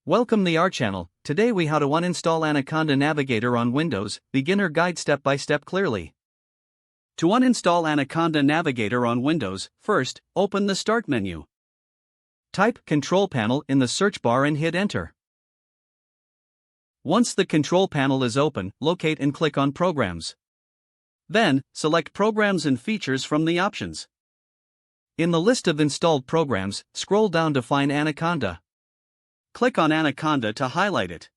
Welcome to our channel. Today we how to uninstall Anaconda Navigator on Windows, beginner guide step by step clearly. To uninstall Anaconda Navigator on Windows, first, open the Start menu. Type Control Panel in the search bar and hit Enter. Once the control panel is open, locate and click on Programs. Then, select Programs and Features from the options. In the list of installed programs, scroll down to find Anaconda. Click on Anaconda to highlight it.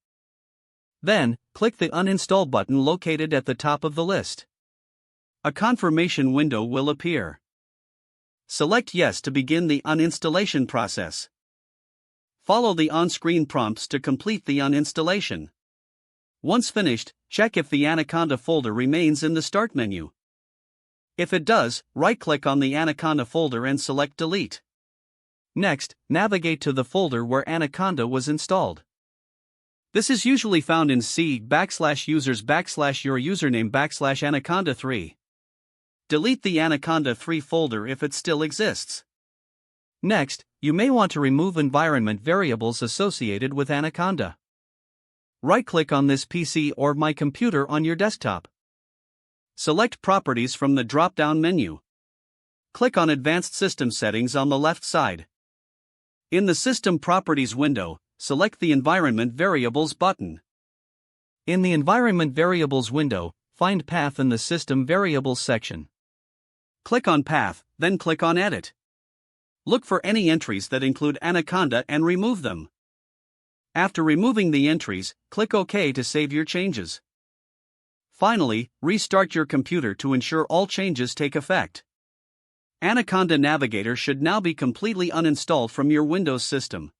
Then, click the Uninstall button located at the top of the list. A confirmation window will appear. Select Yes to begin the uninstallation process. Follow the on-screen prompts to complete the uninstallation. Once finished, check if the Anaconda folder remains in the Start menu. If it does, right-click on the Anaconda folder and select Delete. Next, navigate to the folder where Anaconda was installed. This is usually found in C/users/your username/Anaconda3. Delete the Anaconda 3 folder if it still exists. Next, you may want to remove environment variables associated with Anaconda. Right-click on this PC or My Computer on your desktop. Select Properties from the drop-down menu. Click on Advanced System Settings on the left side. In the System Properties window, select the Environment Variables button. In the Environment Variables window, find Path in the System Variables section. Click on Path, then click on Edit. Look for any entries that include Anaconda and remove them. After removing the entries, click OK to save your changes. Finally, restart your computer to ensure all changes take effect. Anaconda Navigator should now be completely uninstalled from your Windows system.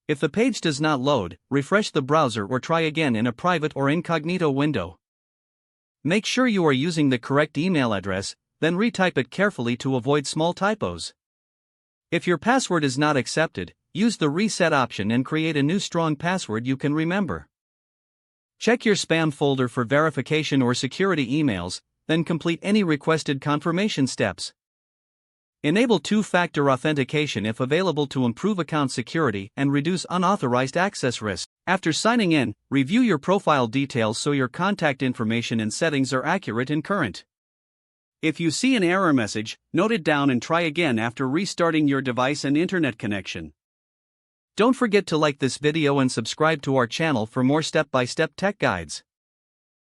If the page does not load, refresh the browser or try again in a private or incognito window. Make sure you are using the correct email address, then retype it carefully to avoid small typos. If your password is not accepted, use the Reset option and create a new strong password you can remember. Check your spam folder for verification or security emails, then complete any requested confirmation steps. Enable two-factor authentication if available to improve account security and reduce unauthorized access risk. After signing in, review your profile details so your contact information and settings are accurate and current. If you see an error message, note it down and try again after restarting your device and internet connection. Don't forget to like this video and subscribe to our channel for more step-by-step tech guides.